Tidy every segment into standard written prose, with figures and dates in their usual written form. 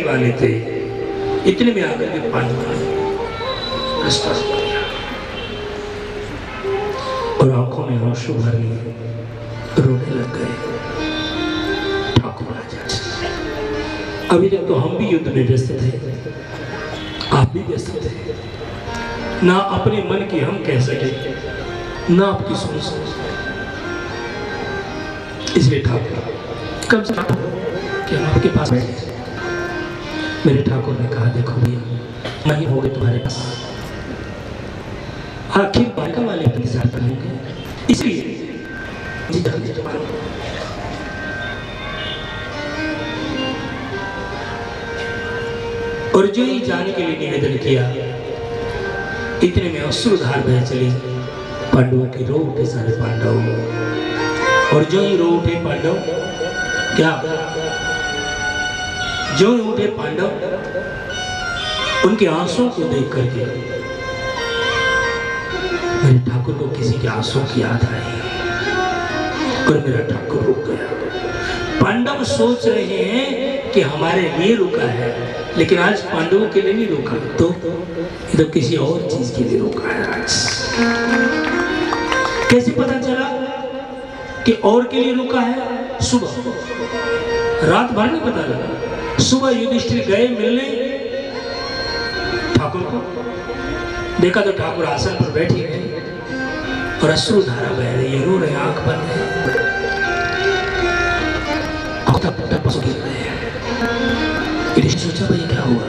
वाले थे, इतने में आकर के पानी रास्ता और आंखों में आंसू भर लिए, रोने लग गए। ठाकुर राजा, अभी तक तो हम भी युद्ध में व्यस्त थे, आप भी व्यस्त थे, ना अपने मन की हम कह सके, ना आपकी सुन सके। इसलिए ठाकुर कम से कम क्या आपके पास बैठे। मेरे ठाकुर ने कहा, देखो भैया, नहीं होंगे तुम्हारे पास, आखिर बालका वाले इंतजार करेंगे, इसलिए और जो ही जाने के लिए निवेदन किया, इतने में अश्रुधार बह चली। पांडवों की रो उठे सारे पांडव, और जो ही रो उठे पांडव, क्या जो उठे पांडव, उनके आंसुओं को देख करके मेरे ठाकुर को किसी के आंसुओं की याद आई और मेरा ठाकुर रुक गया। पांडव सोच रहे हैं कि हमारे लिए रुका है, लेकिन आज पांडवों के लिए नहीं रुका, तो इधर किसी और चीज के लिए रुका है। आज कैसे पता चला कि और के लिए रुका है? सुबह, रात भर में पता लगा। सुबह युधिष्ठिर गए मिलने ठाकुर को, देखा तो ठाकुर आसन पर बैठे हैं और अश्रुधारा बह रही है, रो रहे, आंख बंद है, युधिष्ठिर सोचा भाई क्या हुआ,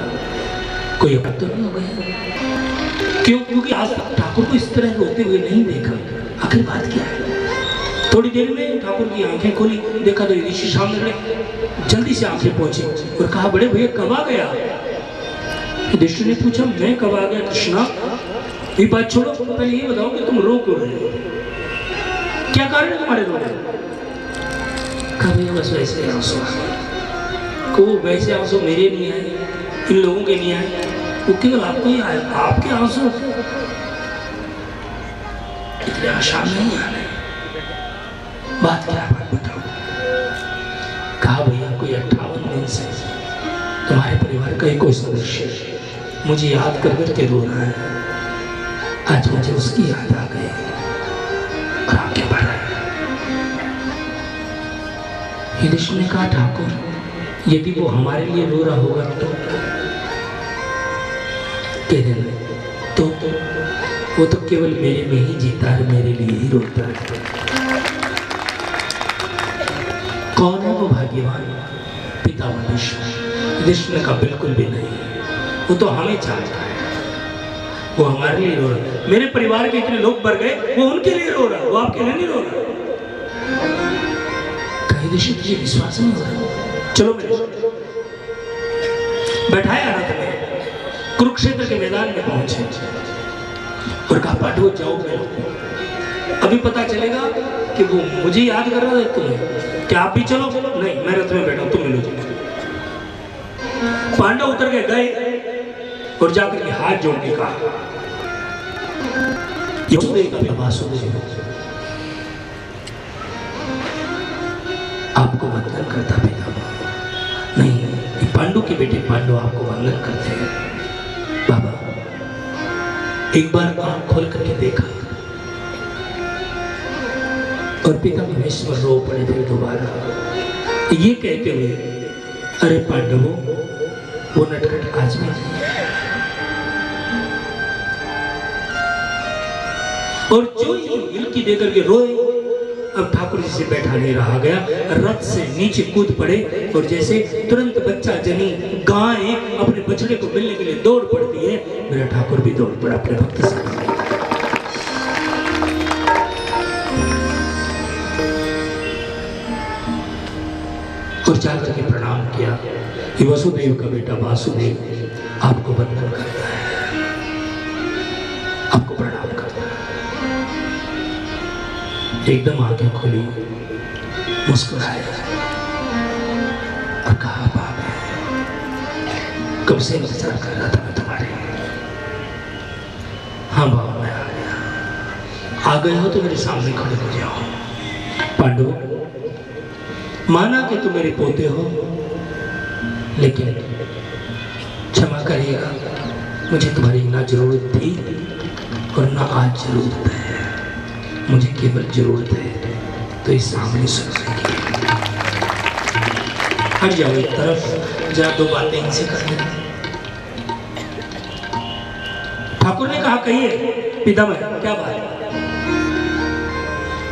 कोई अपराध तो नहीं हो गया? क्यों? क्योंकि आज तक ठाकुर को इस तरह रोते हुए नहीं देखा, आखिर बात क्या है? थोड़ी देर में ठाकुर की आंखें खोली, देखा तो युधिष्ठिर सामने, जल्दी से आंखें पहुंची और कहा, बड़े भैया कब आ गया? युधिष्ठिर ने पूछा, मैं कब आ गया कृष्णा? ये बात छोड़ो, पहले ये बताओ कि तुम रो क्यों रहे हो? क्या कारण है तुम्हारे रोने? कभी बस वैसे आंसू आ गए। को वैसे आंसू मेरे नहीं आए, इन लोगों के नहीं आए, वो केवल आपको ही आए। आपके आंसू इतने आसान नहीं आ रहे। बात क्या है, बात बताओ। कहा भैया कोई 58 दिन से तुम्हारे परिवार का ही कोई सदस्य मुझे याद कर करके रो रहा है। आज मुझे उसकी याद आ गई और आगे बढ़ रहा है। युधिष्ठिर ने कहा ठाकुर यदि वो हमारे लिए रो रहा होगा तो तो वो तो केवल मेरे में ही जीता है, मेरे लिए ही रोता है। कौन है वो भाग्यवान? पिता युधिष्ठिर का बिल्कुल भी नहीं, वो तो हमें चाहता है, वो हमारे लिए रो रहा है। मेरे परिवार के इतने लोग मर गए, वो उनके लिए रो रहा है, वो आपके लिए नहीं रो रहा। युधिष्ठिर तुझे विश्वास नहीं हो रहा? चलो मेरे बैठाया रथ में, कुरुक्षेत्र के मैदान में पहुंचे और कहा पांडवों जाओ मिलो। अभी पता चलेगा कि वो मुझे याद कर रहा है तुम्हें, क्या आप भी चलो? नहीं, मैं रथ में बैठा, तुम मिलो। पांडव उतर के गए और जाकर के हाथ जोड़ के कहा आपको वंदन करता पितामह। नहीं, पांडु के बेटे पांडव आपको वंदन करते हैं। बाबा एक बार आंख खोल करके देखा और पिता महेश्वर रो पड़े फिर दोबारा ये कहते हुए, अरे पांडवों वो नटखट आज भी नहीं। और जो ही हिलकी देकर के रोए, अब ठाकुर जी से बैठा नहीं रहा गया, रथ से नीचे कूद पड़े और जैसे तुरंत बच्चा जनी गाय अपने बछड़े को मिलने के लिए दौड़ पड़ती है, मेरा ठाकुर भी दौड़ पड़ा अपने भक्त से। और जाकर के प्रणाम किया कि वसुदेव का बेटा वासुदेव आपको वंदन करता है, आपको प्रणाम करता है। एकदम आंखें खुली, मुस्कुराया और कहा बाबा कब से इंतजार कर रहा था मैं तुम्हारे। हाँ बाबा मैं आ गया। आ गए हो तो मेरे सामने खड़े हो जाओ। पांडव माना कि तुम मेरे पोते हो, लेकिन क्षमा करिएगा, मुझे तुम्हारी ना जरूरत थी और ना आज जरूरत है। मुझे केवल जरूरत है तो इस सामने सुनने की। हट जाओ एक तरफ, जरा दो बातें इनसे कर लें। ठाकुर ने कहा कहिए पितामह क्या बात है?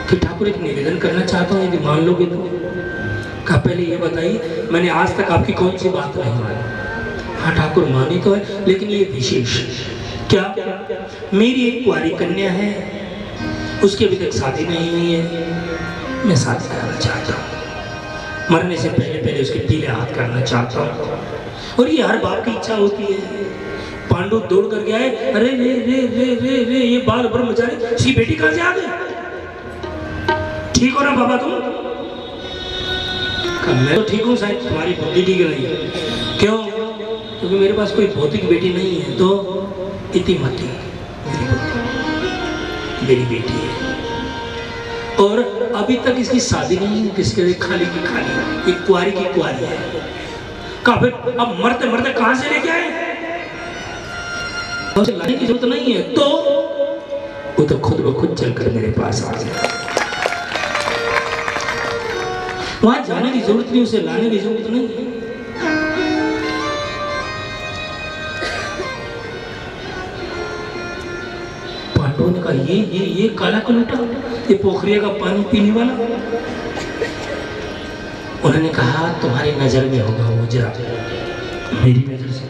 कि ठाकुर एक निवेदन करना चाहता हूँ, यदि मान लोगे तो। कहा पहले ये बताइए, मैंने आज तक आपकी कौन सी बात नहीं मानी? हाँ ठाकुर मानी तो है, लेकिन ये विशेष क्या? मेरी एक कुंवारी कन्या है, उसकी अभी तक शादी नहीं हुई है, मैं शादी कराना चाहता हूँ। मरने से पहले पहले उसके टीले हाथ करना चाहता हूँ, और ये हर बाप की इच्छा होती है। पांडु दौड़ कर गया है, अरे रे रे रे रे रे ये बाल ब्रह्मचारी सी बेटी कहां से आ गई? ठीक हो ना बाबा तुम? मैं तो ठीक हूँ, शायद तुम्हारी बुद्धि ठीक नहीं। क्यों? क्योंकि मेरे पास कोई भौतिक बेटी नहीं है, तो इतिमती मेरी बेटी है और अभी तक इसकी शादी नहीं है, किसके खाली की खाली एक कुंवारी की कुंवारी है। कहा अब मरते मरते कहां से लेके आए? लाने की जरूरत नहीं है, तो वो तो खुद ब खुद चलकर मेरे पास आ गया। वहां जाने की जरूरत नहीं, उसे लाने की जरूरत नहीं है। पांडवों ने कहा ये काला कलूटा, ये पोखरिया का पानी पीने वाला। उन्होंने कहा तुम्हारी नजर में होगा वो, जरा मेरी नजर से।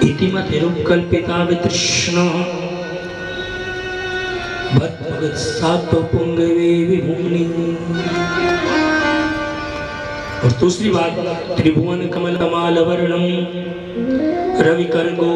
इतिमतिरुप कल्पिता वितृष्णा भगत साप पुंगवे विभूमि। और दूसरी बात, त्रिभुवन कमल माल वर्णम रवि कर गो